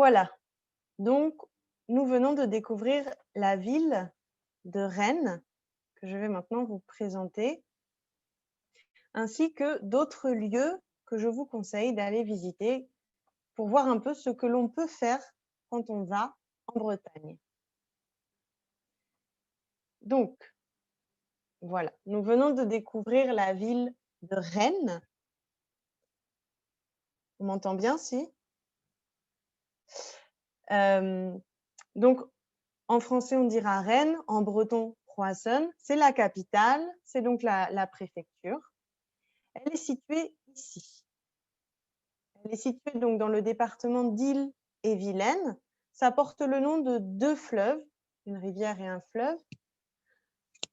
Voilà, donc nous venons de découvrir la ville de Rennes, que je vais maintenant vous présenter, ainsi que d'autres lieux que je vous conseille d'aller visiter pour voir un peu ce que l'on peut faire quand on va en Bretagne. Donc, voilà, nous venons de découvrir la ville de Rennes. On m'entend bien, si? Donc, en français, on dira Rennes, en breton, Croissant. C'est la capitale, c'est donc la préfecture. Elle est située ici. Elle est située donc dans le département d'Ille-et-Vilaine. Ça porte le nom de deux fleuves, une rivière et un fleuve.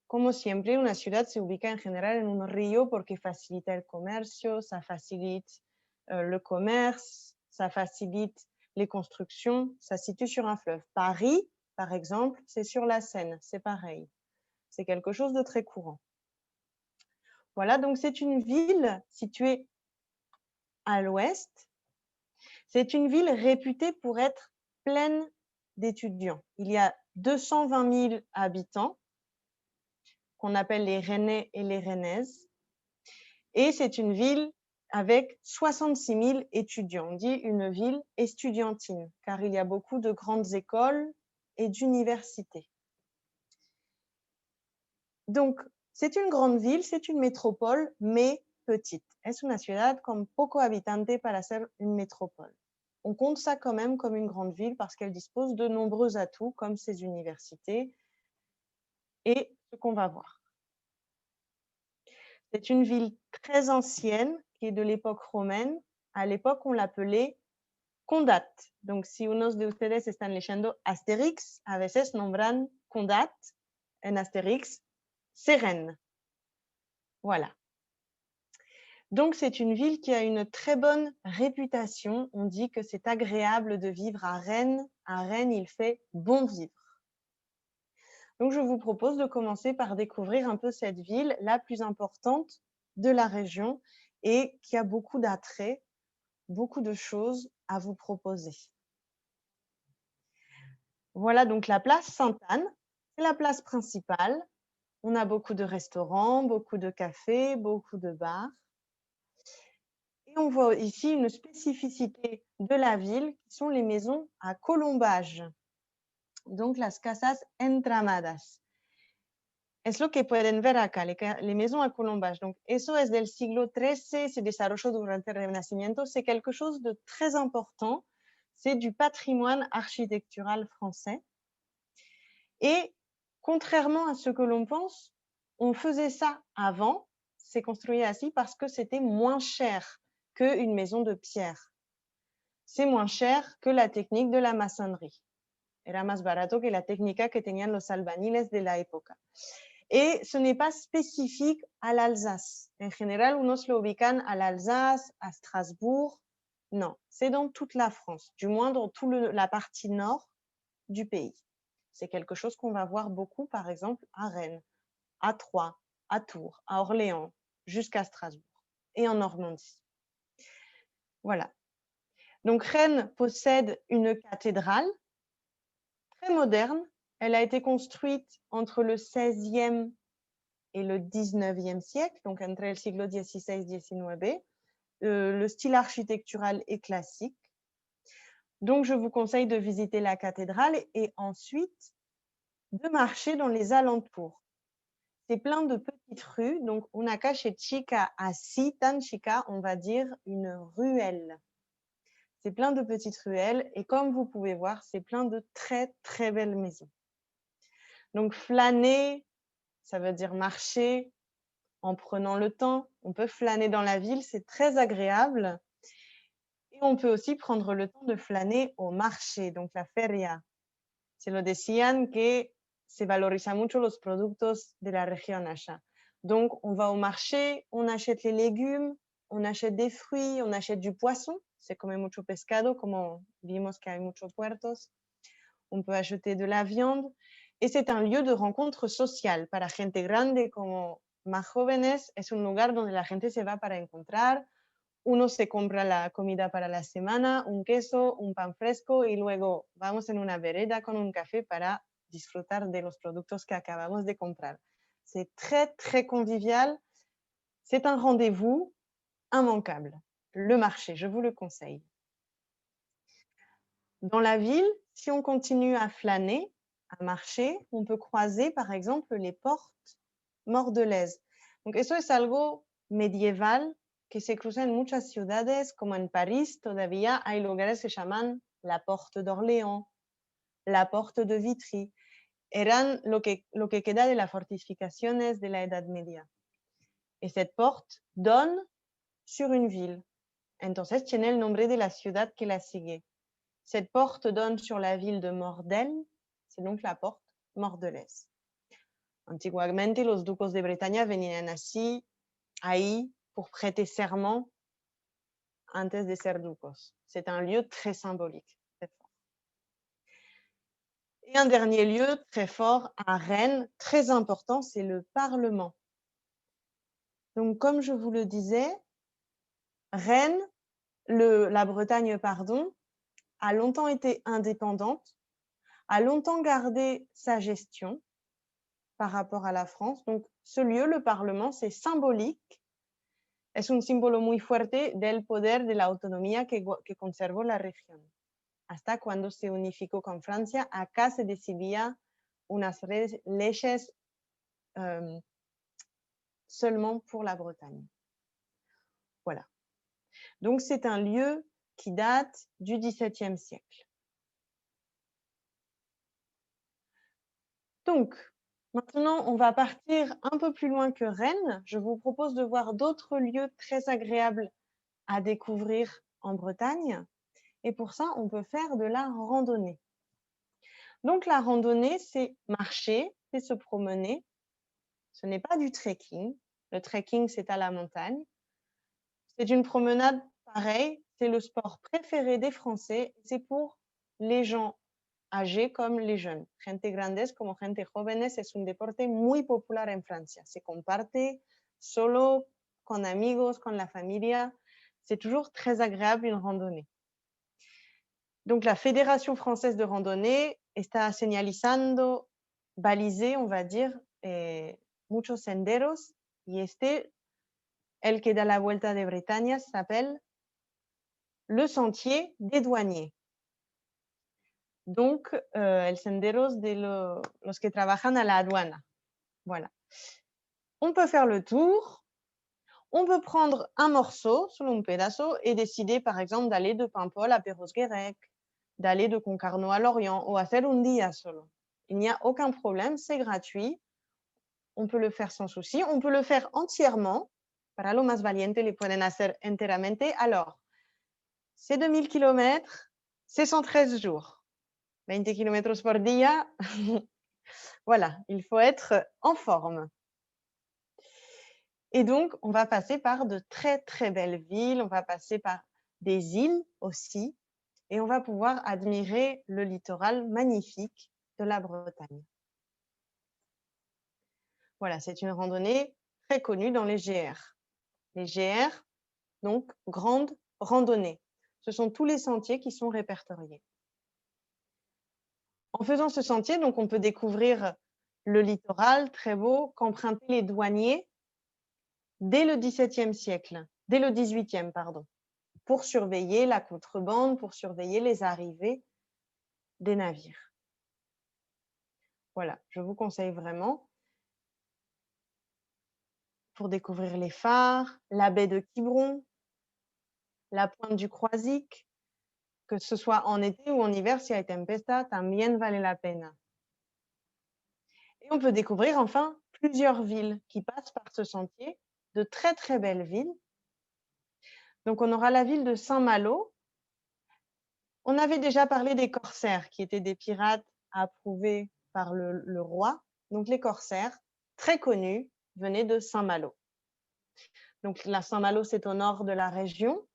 Como siempre, una ciudad se ubica en general en un río porque facilita el comercio, ça facilite le commerce, ça facilite les constructions, ça se situe sur un fleuve. Paris, par exemple, c'est sur la Seine, c'est pareil. C'est quelque chose de très courant. Voilà, donc c'est une ville située à l'ouest. C'est une ville réputée pour être pleine d'étudiants. Il y a 220 000 habitants, qu'on appelle les Rennais et les Rennaises. Et c'est une ville avec 66 000 étudiants. On dit une ville estudiantine, car il y a beaucoup de grandes écoles et d'universités. Donc, c'est une grande ville, c'est une métropole, mais petite. Es una ciudad con poco habitante para ser une métropole. On compte ça quand même comme une grande ville parce qu'elle dispose de nombreux atouts, comme ses universités et ce qu'on va voir. C'est une ville très ancienne qui est de l'époque romaine. À l'époque, on l'appelait Condat. Donc, si unos de ustedes están leyendo Astérix, a veces nombran Condat en Astérix, c'est Rennes. Voilà. Donc, c'est une ville qui a une très bonne réputation. On dit que c'est agréable de vivre à Rennes. À Rennes, il fait bon vivre. Donc, je vous propose de commencer par découvrir un peu cette ville, la plus importante de la région et qui a beaucoup d'attraits, beaucoup de choses à vous proposer. Voilà donc la place Sainte-Anne, c'est la place principale. On a beaucoup de restaurants, beaucoup de cafés, beaucoup de bars. Et on voit ici une spécificité de la ville qui sont les maisons à colombage. Donc las casas entramadas. Es lo que pueden ver acá, les maisons à colombage. Donc, eso es del siglo XIII, se desarrolló durante el Renacimiento. C'est quelque chose de très important. C'est du patrimoine architectural français. Et contrairement à ce que l'on pense, on faisait ça avant, c'est construit ainsi parce que c'était moins cher qu'une maison de pierre. C'est moins cher que la technique de la maçonnerie. Era más barato que la técnica que tenían los albañiles de la época. Et ce n'est pas spécifique à l'Alsace. En général, unos lo ubican à l'Alsace, à Strasbourg. Non, c'est dans toute la France, du moins dans toute la partie nord du pays. C'est quelque chose qu'on va voir beaucoup, par exemple, à Rennes, à Troyes, à Tours, à Orléans, jusqu'à Strasbourg et en Normandie. Voilà. Donc, Rennes possède une cathédrale très moderne. Elle a été construite entre le XVIe et le XIXe siècle, donc entre el siglo XVI y XIX. Le style architectural est classique. Donc, je vous conseille de visiter la cathédrale et ensuite de marcher dans les alentours. C'est plein de petites rues. Donc, una calle chica así, tan chica, on va dire une ruelle. C'est plein de petites ruelles et comme vous pouvez voir, c'est plein de très, très belles maisons. Donc, flâner, ça veut dire marcher en prenant le temps. On peut flâner dans la ville, c'est très agréable. Et on peut aussi prendre le temps de flâner au marché, donc la feria. Se lo decían que se valoriza mucho los productos de la región allá. Donc, on va au marché, on achète les légumes, on achète des fruits, on achète du poisson. Se come mucho pescado, como vimos que hay muchos puertos. On peut acheter de la viande. Et c'est un lieu de rencontre sociale. Para gente grande como más jóvenes, es un lugar donde la gente se va para encontrar uno se compra la comida para la semana, un queso, un pan fresco y luego vamos en una vereda con un café para disfrutar de los productos que acabamos de comprar. C'est très, très convivial. C'est un rendez-vous immanquable. Le marché, je vous le conseille. Dans la ville, si on continue à flâner, à marcher, on peut croiser par exemple les portes mordelaises. Donc eso es algo medieval que se cruza en muchas ciudades, como en París todavía hay lugares que se llaman la Porte d'Orléans, la Porte de Vitry. Eran lo que queda de las fortificaciones de la Edad Media. Et cette porte donne sur une ville. Entonces tiene el nombre de la ciudad que la sigue. Cette porte donne sur la ville de Mordel, c'est donc la porte mordelaise. Antiguamente, los ducos de Bretaña venían así, ahí, pour prêter serment antes de ser ducos. C'est un lieu très symbolique, très fort. Et un dernier lieu très fort à Rennes, très important, c'est le Parlement. Donc, comme je vous le disais, Rennes, la Bretagne, pardon, a longtemps été indépendante, a longtemps gardé sa gestion par rapport à la France. Donc, ce lieu, le Parlement, c'est symbolique. Es un símbolo muy fuerte del poder de la autonomía que conservó la región. Hasta cuando se unificó con Francia, acá se decidía unas leyes seulement pour la Bretagne. Voilà. Donc, c'est un lieu qui date du XVIIe siècle. Donc, maintenant, on va partir un peu plus loin que Rennes. Je vous propose de voir d'autres lieux très agréables à découvrir en Bretagne. Et pour ça, on peut faire de la randonnée. Donc, la randonnée, c'est marcher, c'est se promener. Ce n'est pas du trekking. Le trekking, c'est à la montagne. C'est une promenade pareille. C'est le sport préféré des Français. C'est pour les gens âgés comme les jeunes. Gente grandes como gente jóvenes es un deporte muy popular en Francia. Se comparte solo, con amigos, con la familia. C'est toujours très agréable une randonnée. Donc, la Fédération française de randonnée está señalizando, balisé, on va dire, muchos senderos. Y el que da la vuelta de Bretaña, s'appelle le sentier des douaniers. Donc, el senderos de los que trabajan a la aduana. Voilà. On peut faire le tour. On peut prendre un morceau, solo un pedazo, et décider, par exemple, d'aller de Paimpol à Perros-Guirec, d'aller de Concarneau à Lorient, ou hacer un día solo. Il n'y a aucun problème, c'est gratuit. On peut le faire sans souci. On peut le faire entièrement. Para lo más valiente, le pueden hacer enteramente. Alors, c'est 2000 km, c'est 113 jours. 20 km por día. Voilà, il faut être en forme. Et donc, on va passer par de très, très belles villes. On va passer par des îles aussi. Et on va pouvoir admirer le littoral magnifique de la Bretagne. Voilà, c'est une randonnée très connue dans les GR. Les GR, donc grandes randonnées. Ce sont tous les sentiers qui sont répertoriés. En faisant ce sentier, donc, on peut découvrir le littoral très beau qu'empruntaient les douaniers dès le XVIIe siècle, dès le XVIIIe, pardon, pour surveiller la contrebande, pour surveiller les arrivées des navires. Voilà, je vous conseille vraiment pour découvrir les phares, la baie de Quiberon, la pointe du Croisic, que ce soit en été ou en hiver, si hay tempesta, también vale la pena. Et on peut découvrir enfin plusieurs villes qui passent par ce sentier, de très très belles villes. Donc on aura la ville de Saint-Malo. On avait déjà parlé des corsaires, qui étaient des pirates approuvés par le roi. Donc les corsaires, très connus, venaient de Saint-Malo. Donc la Saint-Malo, c'est au nord de la région.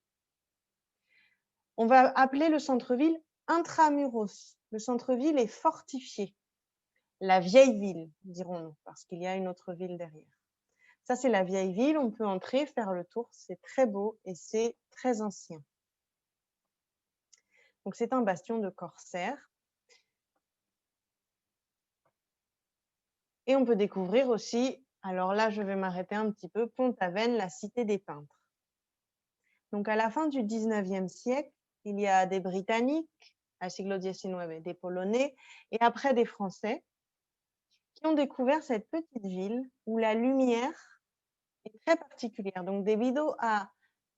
On va appeler le centre-ville Intramuros. Le centre-ville est fortifié. La vieille ville, dirons-nous, parce qu'il y a une autre ville derrière. Ça, c'est la vieille ville. On peut entrer, faire le tour. C'est très beau et c'est très ancien. Donc, c'est un bastion de corsaires. Et on peut découvrir aussi, alors là, je vais m'arrêter un petit peu, Pont-Aven, la cité des peintres. Donc, à la fin du 19e siècle, il y a des Britanniques, al siglo XIX, des Polonais, et après des Français, qui ont découvert cette petite ville où la lumière est très particulière. Donc, debido a,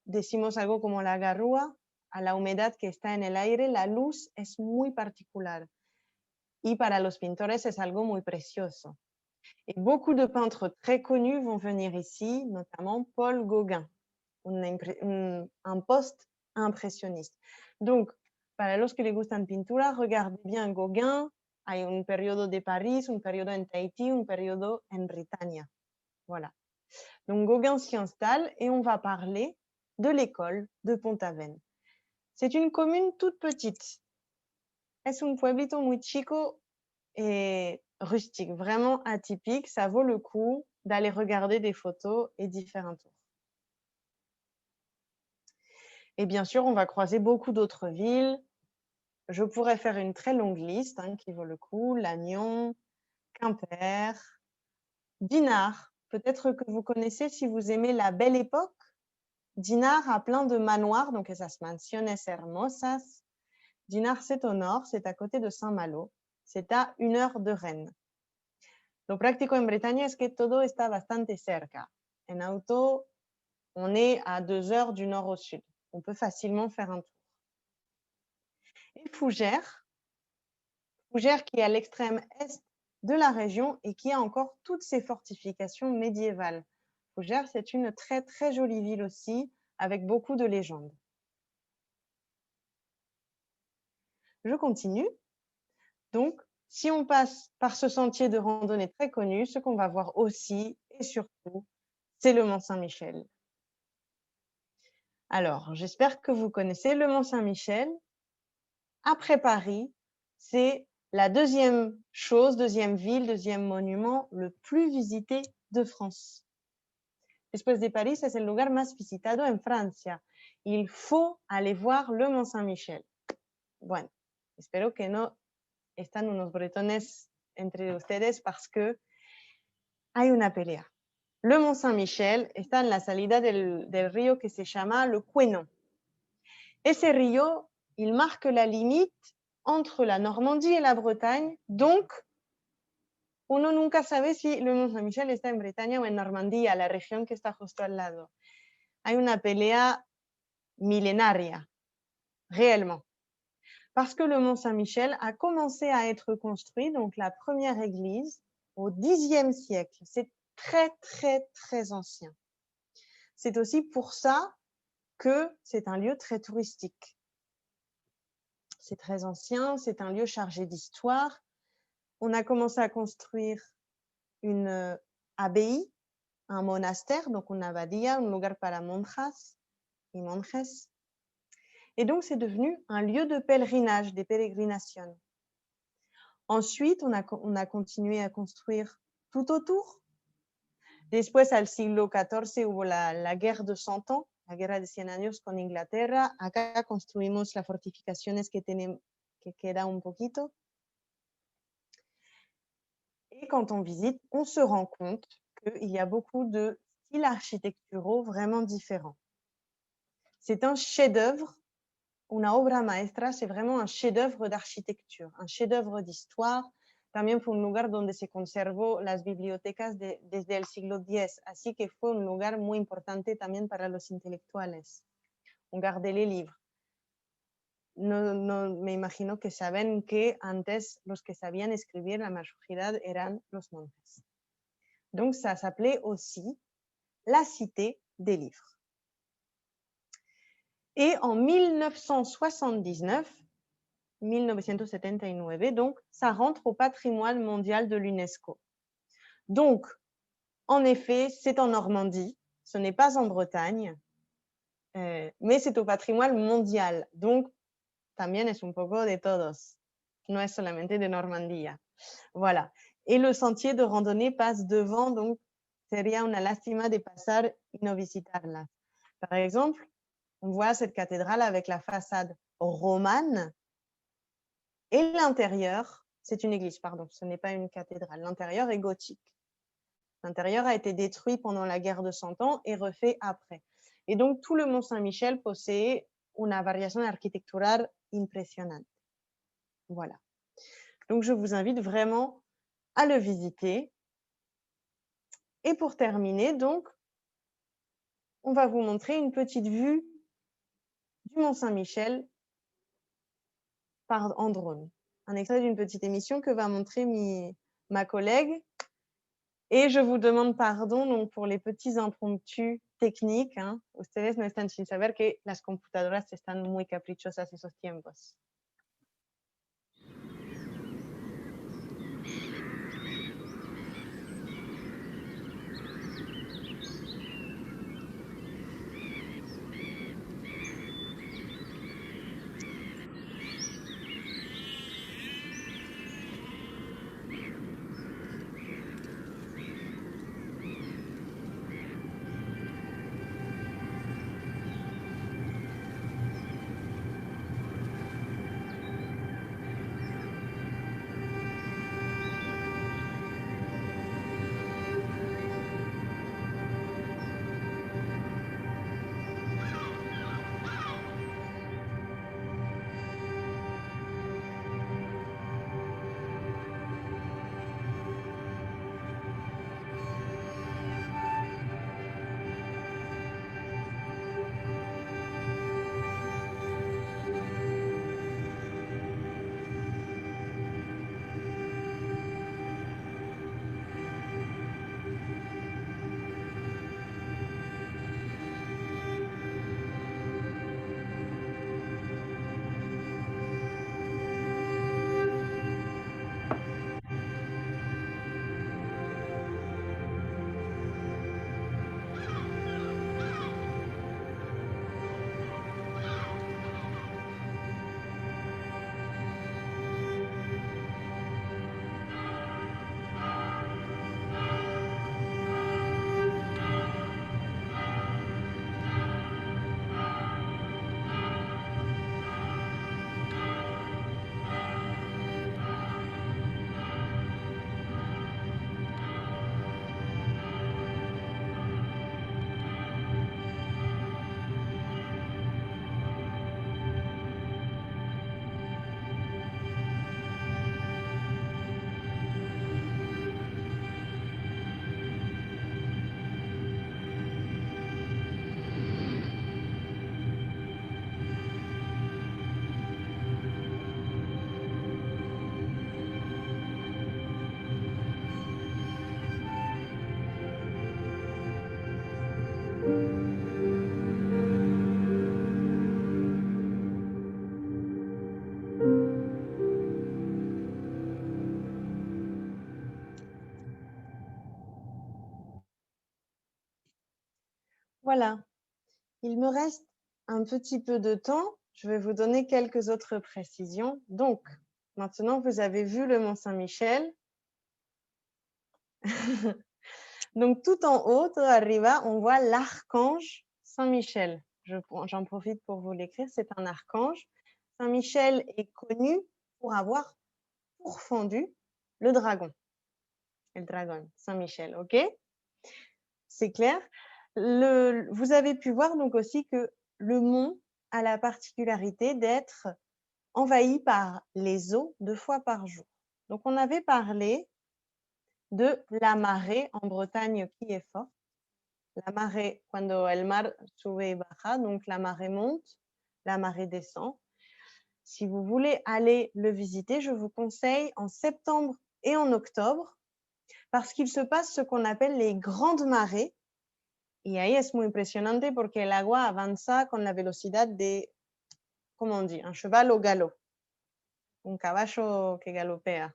decimos algo como la garrúa, a la humedad que está en el aire, la luz es muy particular. Y para los pintores es algo muy precioso. Et beaucoup de peintres très connus vont venir ici, notamment Paul Gauguin, un post-impressionniste. Donc, para los que les gustan pintura, regardez bien Gauguin. Hay un periodo de París, un periodo en Tahití, un periodo en Britannia. Voilà. Donc, Gauguin s'y installe et on va parler de l'école de Pont-Aven. C'est une commune toute petite. Es un pueblito muy chico et rustique, vraiment atypique. Ça vaut le coup d'aller regarder des photos et d'y faire un tour. Et bien sûr, on va croiser beaucoup d'autres villes. Je pourrais faire une très longue liste qui vaut le coup. Lannion, Quimper, Dinard. Peut-être que vous connaissez si vous aimez la Belle Époque. Dinard a plein de manoirs, donc esas mansiones hermosas. Dinard, c'est au nord, c'est à côté de Saint-Malo. C'est à 1 heure de Rennes. Lo práctico en Bretaña es que todo está bastante cerca. En auto, on est à 2 heures du nord au sud. On peut facilement faire un tour. Et Fougères qui est à l'extrême est de la région et qui a encore toutes ses fortifications médiévales. Fougères, c'est une très très jolie ville aussi, avec beaucoup de légendes. Je continue. Donc, si on passe par ce sentier de randonnée très connu, ce qu'on va voir aussi et surtout, c'est le Mont Saint-Michel. Alors, j'espère que vous connaissez le Mont Saint-Michel. Après Paris, c'est la deuxième ville, deuxième monument le plus visité de France. Después de París, es el lugar más visitado en Francia. Il faut aller voir le Mont Saint-Michel. Bueno, espero que no están unos bretones entre ustedes parce que hay una pelea. Le Mont Saint-Michel está en la salida del río que se llama le Couesnon. Ese río, il marque la limite entre la Normandie et la Bretagne, donc uno nunca sabe si le Mont Saint-Michel está en Bretaña o en Normandía, la región que está justo al lado. Hay una pelea millénaire, réellement. Parce que le Mont Saint-Michel a commencé à être construit, donc la première église, au Xe siècle. C'est très, très, très ancien. C'est aussi pour ça que c'est un lieu très touristique. C'est très ancien, c'est un lieu chargé d'histoire. On a commencé à construire une abbaye, un monastère, donc una abadía, un lugar para monjas y monjes. Et donc, c'est devenu un lieu de pèlerinage, des pérégrinations. Ensuite, on a continué à construire tout autour. Después, al siglo XIV, hubo la guerra de 100 ans, la guerra de 100 años con Inglaterra. Acá construimos las fortificaciones que queda un poquito. Et quand on visite, on se rend compte qu'il y a beaucoup de styles architecturaux vraiment différents. C'est un chef-d'œuvre, una obra maestra, c'est vraiment un chef-d'œuvre d'architecture, un chef-d'œuvre d'histoire. También fue un lugar donde se conservó las bibliotecas desde el siglo X, así que fue un lugar muy importante también para los intelectuales. On gardait les livres. No, me imagino que saben que antes los que sabían escribir, la mayoría eran los monjes. Donc, ça s'appelait aussi la cité des livres. Et en 1979, donc, ça rentre au patrimoine mondial de l'UNESCO. Donc, en effet, c'est en Normandie, ce n'est pas en Bretagne, mais c'est au patrimoine mondial. Donc, también es un poco de todos. No es solamente de Normandía. Voilà. Et le sentier de randonnée passe devant donc sería una lástima de pasar y no visitarlas. Par exemple, on voit cette cathédrale avec la façade romane et l'intérieur, c'est une église, pardon, ce n'est pas une cathédrale. L'intérieur est gothique. L'intérieur a été détruit pendant la guerre de 100 ans et refait après. Et donc, tout le Mont Saint-Michel possède una variación arquitectural impressionnante. Voilà. Donc, je vous invite vraiment à le visiter. Et pour terminer, donc, on va vous montrer une petite vue du Mont Saint-Michel en drone. Un extrait d'une petite émission que va montrer ma collègue. Et je vous demande pardon donc, pour les petits impromptus techniques. Hein. Ustedes no están sin saber que las computadoras están muy caprichosas esos tiempos. Voilà. Il me reste un petit peu de temps. Je vais vous donner quelques autres précisions. Donc, maintenant, vous avez vu le Mont Saint-Michel. Donc, tout en haut, tout arriba, on voit l'archange Saint-Michel. J'en profite pour vous l'écrire. C'est un archange. Saint-Michel est connu pour avoir pourfendu le dragon. Le dragon, Saint-Michel, ok? C'est clair. Vous avez pu voir donc aussi que le mont a la particularité d'être envahi par les eaux 2 fois par jour. Donc, on avait parlé de la marée en Bretagne qui est forte. La marée, cuando el mar sube y baja, donc la marée monte, la marée descend. Si vous voulez aller le visiter, je vous conseille en septembre et en octobre parce qu'il se passe ce qu'on appelle les grandes marées. Y ahí es muy impresionante porque el agua avanza con la velocidad de, ¿cómo on dit? Un cheval au galop. Un caballo que galopea.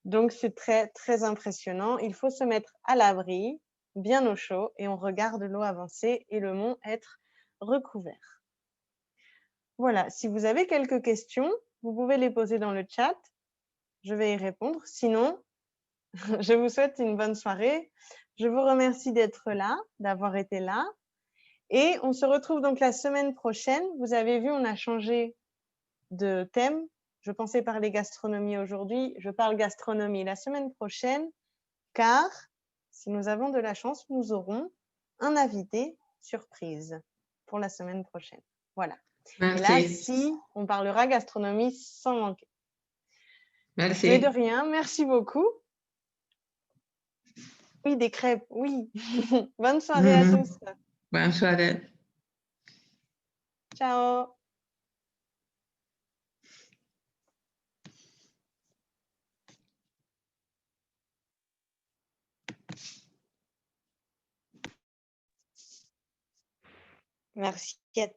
Donc, c'est très, très impressionnant. Il faut se mettre à l'abri, bien au chaud, et on regarde l'eau avancer et le mont être recouvert. Voilà, si vous avez quelques questions, vous pouvez les poser dans le chat. Je vais y répondre. Sinon, Je vous souhaite une bonne soirée. Je vous remercie d'être là, d'avoir été là. Et on se retrouve donc la semaine prochaine. Vous avez vu, on a changé de thème. Je pensais parler gastronomie aujourd'hui. Je parle gastronomie la semaine prochaine, car si nous avons de la chance, nous aurons un invité surprise pour la semaine prochaine. Voilà. Merci. Et là, si on parlera gastronomie sans manquer. Merci. Mais de rien, merci beaucoup. Oui, des crêpes, oui. Bonne soirée à tous. Bonne soirée. Ciao. Merci à